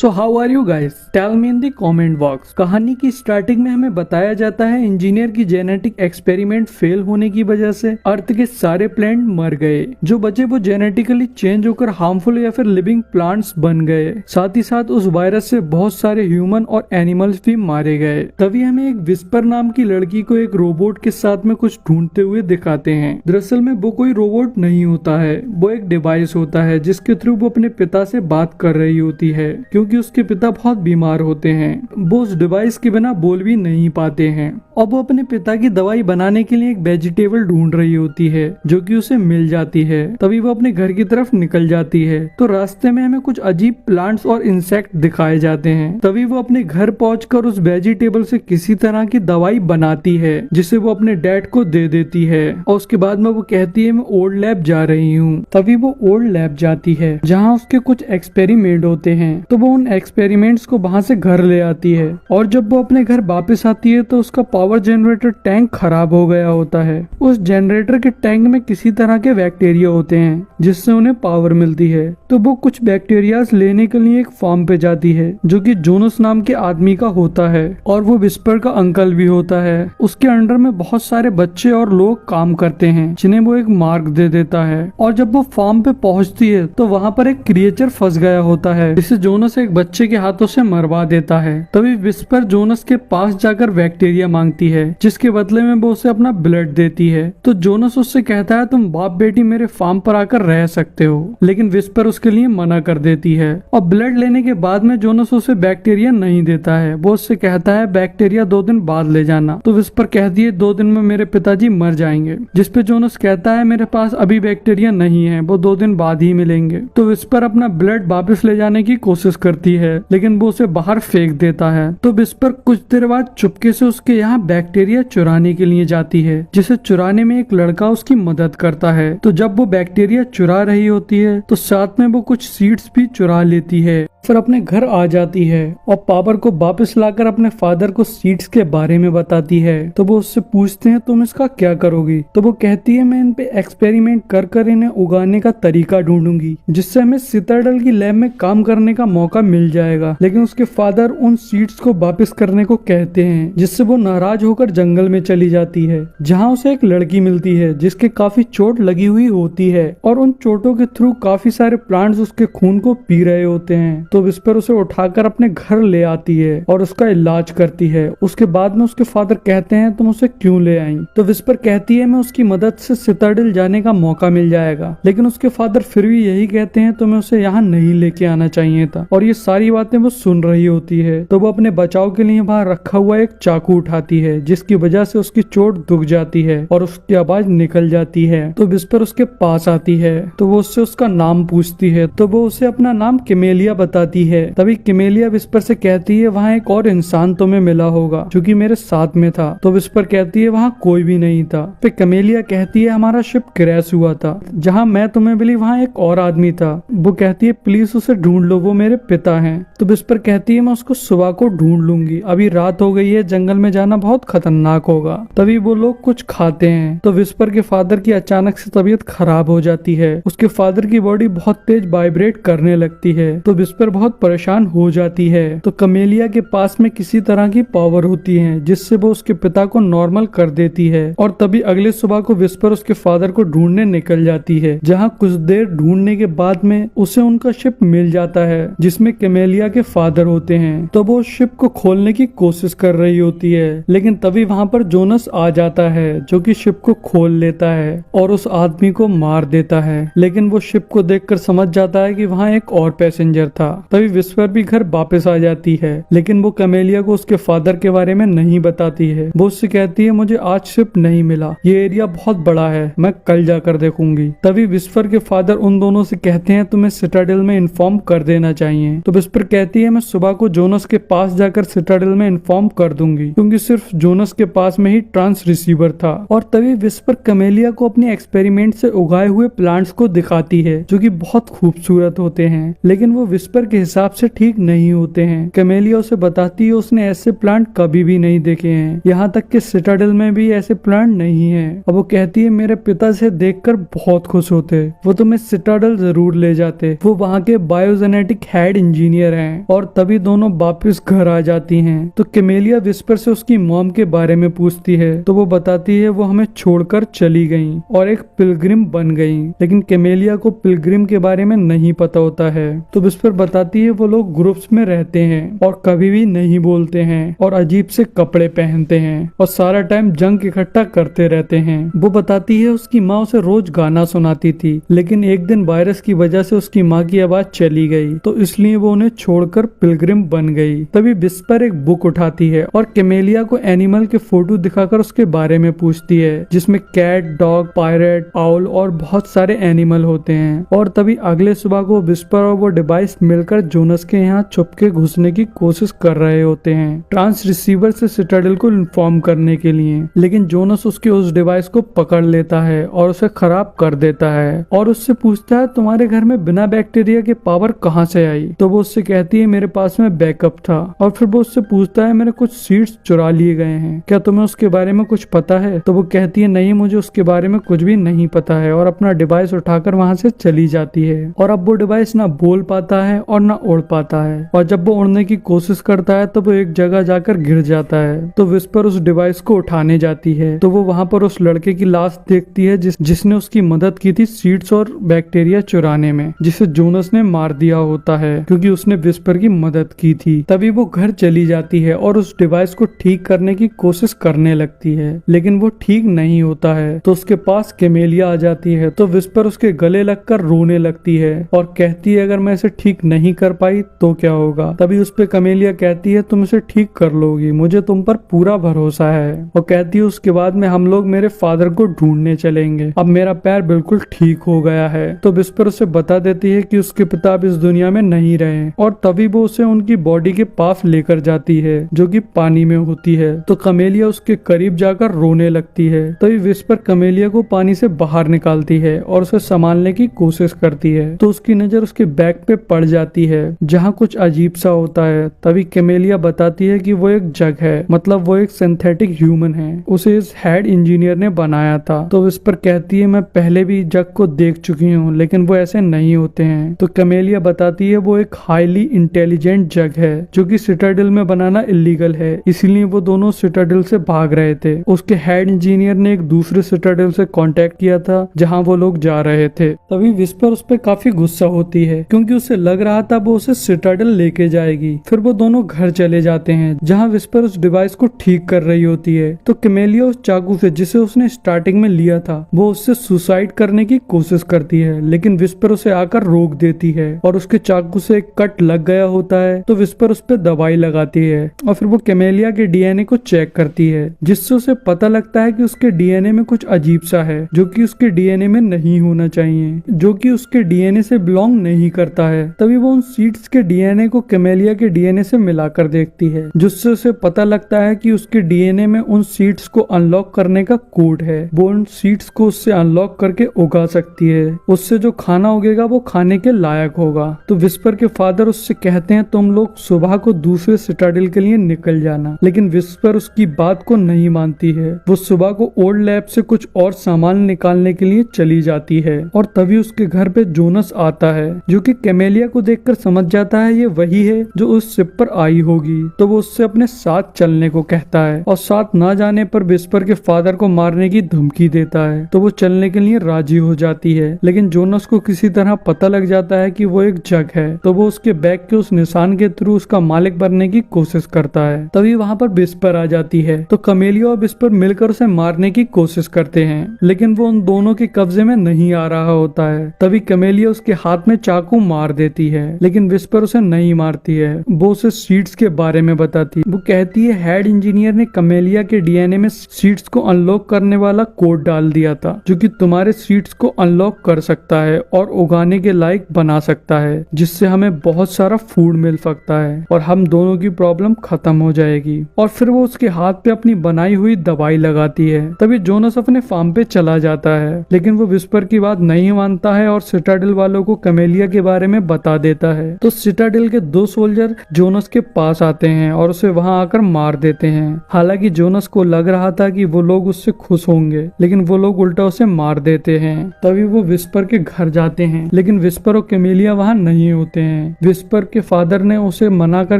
So how are you guys, tell me in the comment box. कहानी की starting में हमें बताया जाता है इंजीनियर की जेनेटिक एक्सपेरिमेंट फेल होने की वजह से अर्थ के सारे प्लांट मर गए। जो बचे वो जेनेटिकली चेंज होकर हार्मफुल या फिर लिविंग प्लांट्स बन गए। साथ ही साथ उस वायरस से बहुत सारे ह्यूमन और एनिमल्स भी मारे गए। तभी हमें एक विस्पर नाम की लड़की को एक रोबोट के साथ में कुछ ढूंढते हुए दिखाते हैं। दरअसल में वो कोई रोबोट नहीं होता है, वो एक डिवाइस होता है जिसके थ्रू वो अपने पिता से बात कर रही होती है, क्योंकि उसके पिता बहुत बीमार होते हैं। वो उस डिवाइस के बिना बोल भी नहीं पाते हैं और वो अपने पिता की दवाई बनाने के लिए एक वेजिटेबल ढूंढ रही होती है जो कि उसे मिल जाती है। तभी वो अपने घर की तरफ निकल जाती है तो रास्ते में हमें कुछ अजीब प्लांट्स और इंसेक्ट दिखाए जाते हैं। तभी वो अपने घर पहुंचकर उस वेजिटेबल से किसी तरह की दवाई बनाती है जिसे वो अपने डैड को दे देती है और उसके बाद में वो कहती है मैं ओल्ड लैब जा रही हूँ। तभी वो ओल्ड लैब जाती है जहाँ उसके कुछ एक्सपेरिमेंट होते हैं। तो वो उन एक्सपेरिमेंट्स को वहाँ से घर ले आती है और जब वो अपने घर वापस आती है तो उसका पावर जनरेटर टैंक खराब हो गया होता है। उस जनरेटर के टैंक में किसी तरह के बैक्टीरिया होते हैं जिससे उन्हें पावर मिलती है। तो वो कुछ बैक्टीरिया लेने के लिए एक फार्म पे जाती है जो कि जोनस नाम के आदमी का होता है और वो विस्पर का अंकल भी होता है। उसके अंडर में बहुत सारे बच्चे और लोग काम करते हैं जिन्हें वो एक मार्क दे देता है। और जब वो फार्म पे पहुंचती है तो वहाँ पर एक क्रिएचर फंस गया होता है जिसे जोनस एक बच्चे के हाथों से मरवा देता है। तभी विस्पर जोनस के पास जाकर बैक्टीरिया मांगती है जिसके बदले में वो उसे अपना ब्लड देती है। तो जोनस उससे कहता है तुम बाप बेटी मेरे फार्म पर आकर रह सकते हो, लेकिन विस्पर उसके लिए मना कर देती है। और ब्लड लेने के बाद में जोनस उसे बैक्टीरिया नहीं देता है, वो उससे कहता है बैक्टीरिया 2 दिन बाद ले जाना। तो विस्पर कहती है 2 दिन में मेरे पिताजी मर जाएंगे, जिसपे जोनस कहता है मेरे पास अभी बैक्टीरिया नहीं है, वो 2 दिन बाद ही मिलेंगे। तो विस्पर अपना ब्लड वापस ले जाने की कोशिश करती है लेकिन वो उसे बाहर फेंक देता है। तो विस्पर कुछ देर बाद चुपके से उसके यहाँ बैक्टीरिया चुराने के लिए जाती है जिसे चुराने में एक लड़का उसकी मदद करता है। तो जब वो बैक्टीरिया चुरा रही होती है तो साथ में वो कुछ सीड्स भी चुरा लेती है। फिर अपने घर आ जाती है और पावर को वापस लाकर अपने फादर को सीड्स के बारे में बताती है। तो वो उससे पूछते हैं तुम इसका क्या करोगी। तो वो कहती है मैं इन पे एक्सपेरिमेंट कर कर इन्हें उगाने का तरीका ढूंढूंगी जिससे हमें सिताडल की लैब में काम करने का मौका मिल जाएगा। लेकिन उसके फादर उन सीड्स को वापस करने को कहते हैं जिससे वो नाराज होकर जंगल में चली जाती है जहाँ उसे एक लड़की मिलती है जिसके काफी चोट लगी हुई होती है और उन चोटों के थ्रू काफी सारे प्लांट्स उसके खून को पी रहे होते हैं। तो विस्पर उसे उठाकर अपने घर ले आती है और उसका इलाज करती है। उसके बाद में उसके फादर कहते हैं तुम उसे क्यों ले आई। तो विस्पर कहती है मैं उसकी मदद से सिताडल जाने का मौका मिल जाएगा। लेकिन उसके फादर फिर भी यही कहते हैं तुम्हें उसे यहाँ नहीं लेके आना चाहिए था। और ये सारी बातें वो सुन रही होती है तो वो अपने बचाव के लिए वहाँ रखा हुआ एक चाकू उठाती है जिसकी वजह से उसकी चोट दुख जाती है और उसकी आवाज निकल जाती है। तो विस्पर उसके पास आती है तो वो उससे उसका नाम पूछती है तो वो उसे अपना नाम किमेलिया बताती है। तभी किमेलिया विस्पर से कहती है वहाँ एक और इंसान तुम्हें मिला होगा जो कि मेरे साथ में था। तो विस्पर कहती है वहाँ कोई भी नहीं था। फिर किमेलिया कहती है हमारा शिप क्रैश हुआ था, जहाँ मैं तुम्हें मिली वहाँ एक और आदमी था। वो कहती है प्लीज उसे ढूंढ लो, वो मेरे पिता हैं। तो विस्पर कहती है मैं उसको सुबह को ढूंढ लूंगी, अभी रात हो गई है, जंगल में जाना बहुत खतरनाक होगा। तभी वो लोग कुछ खाते हैं तो विस्पर के फादर की अचानक से तबीयत खराब हो जाती है। उसके फादर की बॉडी बहुत तेज वाइब्रेट करने लगती है तो विस्पर बहुत परेशान हो जाती है। तो कमेलिया के पास में किसी तरह की पावर होती है जिससे वो उसके पिता को नॉर्मल कर देती है। और तभी अगले सुबह को विस्पर उसके फादर को ढूंढने निकल जाती है जहाँ कुछ देर ढूंढने के बाद में उसे उनका शिप मिल जाता है जिसमें कमेलिया के फादर होते हैं। तो वो शिप को खोलने की कोशिश कर रही होती है लेकिन तभी वहाँ पर जोनस आ जाता है जो कि शिप को खोल लेता है और उस आदमी को मार देता है। लेकिन वो शिप को देखकर समझ जाता है कि वहाँ एक और पैसेंजर था। तभी विस्पर भी घर वापस आ जाती है लेकिन वो कमेलिया को उसके फादर के बारे में नहीं बताती है। वो उससे कहती है मुझे आज शिप नहीं मिला, ये एरिया बहुत बड़ा है, मैं कल जाकर देखूंगी। तभी विस्पर के फादर उन दोनों से कहते हैं तुम्हें सिटाडेल में इन्फॉर्म कर देना चाहिए। तो विस्पर कहती है मैं सुबह को जोनस के पास जाकर सिटाडेल में इन्फॉर्म कर दूंगी क्योंकि सिर्फ जोनस के पास में ही ट्रांस रिसीवर था। और तभी विस्पर कमेलिया को अपने एक्सपेरिमेंट से उगाए हुए प्लांट्स को दिखाती है जो कि बहुत खूबसूरत होते हैं। लेकिन वो विस्पर के हिसाब से ठीक नहीं होते हैं। कैमेलिया उसे बताती है उसने ऐसे प्लांट कभी भी नहीं देखे हैं, यहाँ तक कि सिटाडेल में भी ऐसे प्लांट नहीं है। अब वो कहती है मेरे पिता से देखकर बहुत खुश होते, वो तुम्हें सिटाडेल जरूर ले जाते। वो वहाँ के बायोजेनेटिक हेड इंजीनियर हैं। और तभी दोनों वापस घर आ जाती हैं। तो कैमेलिया विस्पर से उसकी मॉम के बारे में पूछती है तो वो बताती है वो हमें छोड़कर चली गई और एक पिलग्रिम बन गई। लेकिन कैमेलिया को पिलग्रिम के बारे में नहीं पता होता है। तो विस्पर बताती है वो लोग ग्रुप्स में रहते हैं और कभी भी नहीं बोलते हैं और अजीब से कपड़े पहनते हैं और सारा टाइम जंक इकट्ठा करते रहते हैं। वो बताती है उसकी माँ उसे रोज गाना सुनाती थी, लेकिन एक दिन वायरस की वजह से उसकी माँ की आवाज चली गई, तो इसलिए वो उन्हें छोड़कर पिलग्रिम बन गई। तभी विस्पर एक बुक उठाती है और कैमेलिया को एनिमल के फोटो दिखाकर उसके बारे में पूछती है, जिसमें कैट, डॉग, पायरेट, आउल और बहुत सारे एनिमल होते हैं। और तभी अगले सुबह को विस्पर और वो डिवाइस मिलकर जोनस के यहाँ छुपके घुसने की कोशिश कर रहे होते हैं ट्रांस रिसीवर से सिटाडेल को इन्फॉर्म करने के लिए। लेकिन जोनस उसके उस डिवाइस को पकड़ लेता है और उसे खराब कर देता है और उससे पूछता है तुम्हारे घर में बिना बैक्टीरिया के पावर कहाँ से आई। तो वो उससे कहती है मेरे पास में बैकअप था। और फिर वो उससे पूछता है मेरे कुछ सीड्स चुरा लिए गए हैं, क्या तुम्हें उसके बारे में कुछ पता है। तो वो कहती है नहीं, मुझे उसके बारे में कुछ भी नहीं पता है, और अपना डिवाइस उठाकर वहाँ से चली जाती है। और अब वो डिवाइस ना बोल पाता है और ना उड़ पाता है, और जब वो उड़ने की कोशिश करता है तो वो एक जगह जाकर गिर जाता है। तो विस्पर उस डिवाइस को उठाने जाती है तो वो वहाँ पर उस लड़के की लाश देखती है जिसने उसकी मदद की थी सीड्स और बैक्टीरिया चुराने में, जिसे जोनस ने मार दिया होता है क्योंकि उसने विस्पर की मदद की थी। तभी वो घर चली जाती है और उस डिवाइस को ठीक करने की कोशिश करने लगती है, लेकिन वो ठीक नहीं होता है। तो उसके पास कैमेलिया आ जाती है तो विस्पर उसके गले लगकर रोने लगती है और कहती है अगर मैं इसे ठीक नहीं कर पाई तो क्या होगा। तभी उस पे कैमेलिया कहती है तुम इसे ठीक कर लोगी, मुझे तुम पर पूरा भरोसा है। और कहती है उसके बाद में हम लोग मेरे फादर को ढूंढने चलेंगे, अब मेरा पैर बिल्कुल ठीक हो गया है। तो विस्पर उसे बता देती है कि उसके पिता अब इस दुनिया में नहीं रहे, और तभी वो उसे उनकी बॉडी के पास लेकर जाती है जो कि पानी में होती है। तो कैमेलिया उसके करीब जाकर रोने लगती है। तभी विस्पर कैमेलिया को पानी से बाहर निकालती है और उसे संभालने की कोशिश करती है। तो उसकी नजर उसके बैक पे पड़ जाती है जहाँ कुछ अजीब सा होता है। तभी कैमेलिया बताती है कि वो एक जग है, मतलब वो एक सिंथेटिक ह्यूमन है, उसे इस हेड इंजीनियर ने बनाया था। तो विस्पर कहती है मैं पहले भी जग को देख चुकी हूँ, लेकिन वो ऐसे नहीं होते हैं। तो कैमेलिया बताती है वो एक हाईली इंटेलिजेंट जग है जो कि सिटाडेल में बनाना इलीगल है, इसलिए वो दोनों सिटाडेल से भाग रहे थे। उसके हेड इंजीनियर ने एक दूसरे सिटाडेल से कांटेक्ट किया था जहां वो लोग जा रहे थे। तभी विस्पर उस पर काफी गुस्सा होती है क्योंकि उसे लग रहा था वो उसे सिटाडेल लेके जाएगी। फिर वो दोनों घर चले जाते हैं जहां विस्पर उस डिवाइस को ठीक कर रही होती है। तो कैमेलिया उस चाकू से जिसे उसने स्टार्टिंग में लिया था वो उससे सुसाइड करने की कोशिश करती है, लेकिन विस्पर उसे आकर रोक देती है और उसके चाकू से एक कट लग गया होता है। तो विस्पर उस पर दवाई लगाती है और फिर वो कैमेलिया के डीएनए को चेक करती है, जिससे उसे पता लगता है कि उसके डीएनए में कुछ अजीब सा है जो कि उसके डीएनए में नहीं होना चाहिए, जो कि उसके डीएनए से बिलोंग नहीं करता है। तभी वो उन सीड्स के डीएनए को कैमेलिया के डीएनए से मिलाकर देखती है, जिससे उसे पता लगता है कि उसके डीएनए में उन सीड्स को अनलॉक करने का कोड है। वो उन सीड्स को उससे अनलॉक करके उगा सकती है, उससे जो खाना उगेगा वो खाने के लायक होगा। तो विस्पर के फादर उससे कहते हैं तुम लोग सुबह को दूसरे सिटाडेल के लिए निकल जाना, लेकिन विस्पर उसकी बात को नहीं मानती है। वो सुबह को ओल्ड लैब से कुछ और सामान निकालने के लिए चली जाती है और तभी उसके घर पे जोनस आता है जो कि कैमेलिया को देखकर समझ जाता है ये वही है जो उस शिप पर आई होगी। तो वो उससे अपने साथ चलने को कहता है और साथ ना जाने पर विस्पर के फादर को मारने की धमकी देता है। तो वो चलने के लिए राजी हो जाती है, लेकिन जोनस को किसी तरह पता लग जाता है कि वो एक जग है। तो वो उसके बैग के उस निशान के थ्रू उसका मालिक बनने की कोशिश करता है। तभी वहाँ पर विस्पर आ जाती है तो कैमेलिया और विस्पर मिलकर उसे मारने की कोशिश करते हैं, लेकिन वो उन दोनों के कब्जे में नहीं आ रहा होता है। तभी कैमेलिया उसके हाथ में चाकू मार देती है, लेकिन विस्पर उसे नहीं मारती है। वो उसे सीड्स के बारे में बताती है। वो कहती है हेड इंजीनियर ने कैमेलिया के डीएनए में सीड्स को अनलॉक करने वाला कोड डाल दिया था जो कि तुम्हारे सीड्स को अनलॉक कर सकता है और उगाने के लायक बना सकता है, जिससे हमें बहुत सारा फूड मिल सकता है और हम दोनों की प्रॉब्लम खत्म हो जाएगी। और फिर वो उसके हाथ पे अपनी बनाई हुई दवाई लगाती है। तभी जोनस अपने फार्म पे चला जाता है, लेकिन वो विस्पर की बात नहीं मानता है और सिटाडेल वालों को कैमेलिया के बारे में बता देता देता है। तो सिटाडेल के 2 सोल्जर जोनस के पास आते हैं और उसे वहां आकर मार देते हैं। हालांकि जोनस को लग रहा था कि वो लोग उससे खुश होंगे, लेकिन वो लोग उल्टा उसे मार देते हैं। तभी वो विस्पर के घर जाते हैं, लेकिन विस्पर और कैमेलिया वहां नहीं होते हैं। विस्पर के फादर ने उसे मना कर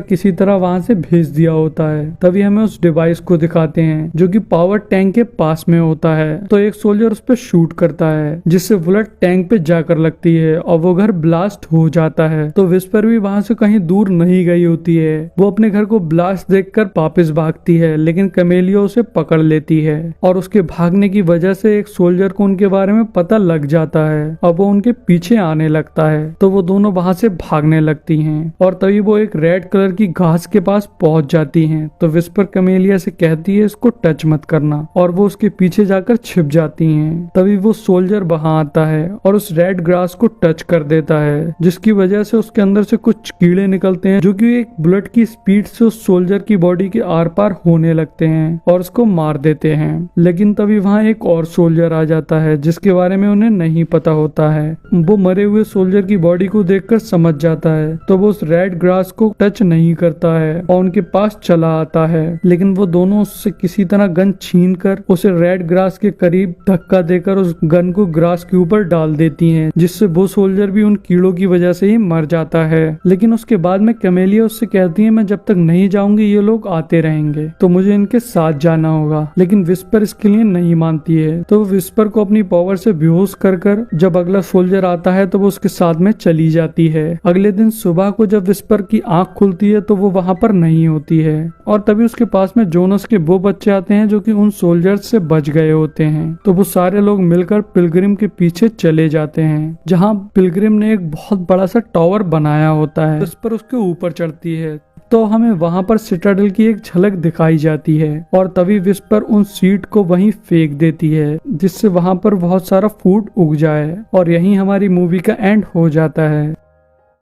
किसी तरह वहां से भेज दिया होता है। तभी हमें उस डिवाइस को दिखाते हैं जो कि पावर टैंक के पास में होता है। तो एक सोल्जर उस पर शूट करता है, जिससे बुलेट टैंक पे जाकर लगती है और वो घर ब्लास्ट हो जाता है। तो विस्पर भी वहां से कहीं दूर नहीं गई होती है। वो अपने घर को ब्लास्ट देखकर वापस भागती है, लेकिन कैमेलिया उसे पकड़ लेती है और उसके भागने की वजह से एक सोल्जर को उनके बारे में पता लग जाता है और वो उनके पीछे आने लगता है। तो वो दोनों वहां से भागने लगती हैं और तभी वो एक रेड कलर की घास के पास पहुंच जाती हैं। तो विस्पर कैमेलिया से कहती है इसको टच मत करना, और वो उसके पीछे जाकर छिप जाती हैं। तभी वो सोल्जर वहां आता है और उस रेड ग्रास को टच कर देता है, जिसकी वजह से उसके अंदर से कुछ कीड़े निकलते हैं जो कि एक बुलेट की स्पीड से उस सोल्जर की बॉडी के आर पार होने लगते हैं और उसको मार देते हैं। लेकिन तभी वहां एक और सोल्जर आ जाता है जिसके बारे में उन्हें नहीं पता होता है। वो मरे हुए सोल्जर की बॉडी को देखकर समझ जाता है, तो वो उस रेड ग्रास को टच नहीं करता है और उनके पास चला आता है। लेकिन वो दोनों उससे किसी तरह गन छीन कर उसे रेड ग्रास के करीब धक्का देकर उस गन को ग्रास के ऊपर डाल देती हैं, जिससे वो सोल्जर भी उन कीड़ों की वजह से ही मर जाता है। लेकिन उसके बाद में कैमेलिया उससे कहती है मैं जब तक नहीं जाऊंगी ये लोग आते रहेंगे, तो मुझे इनके साथ जाना होगा। लेकिन विस्पर इसके लिए नहीं मानती है, तो वो विस्पर को अपनी पावर से बेहोश कर कर जब अगला सोल्जर आता है तो वो उसके साथ में चली जाती है। अगले दिन सुबह को जब विस्पर की आंख खुलती है तो वो वहां पर नहीं होती है, और तभी उसके पास में जोनस के वो बच्चे आते हैं जो कि उन सोल्जर्स से बच गए होते हैं। तो वो सारे लोग मिलकर पिलग्रिम के पीछे चले जाते हैं, जहां पिलग्रिम ने एक बहुत बड़ा सा टावर बनाया होता है। उस पर उसके ऊपर चढ़ती है तो हमें वहां पर सिटाडेल की एक झलक दिखाई जाती है, और तभी विस्पर उन सीड को वहीं फेंक देती है, जिससे वहां पर बहुत सारा फूड उग जाए। और यहीं हमारी मूवी का एंड हो जाता है।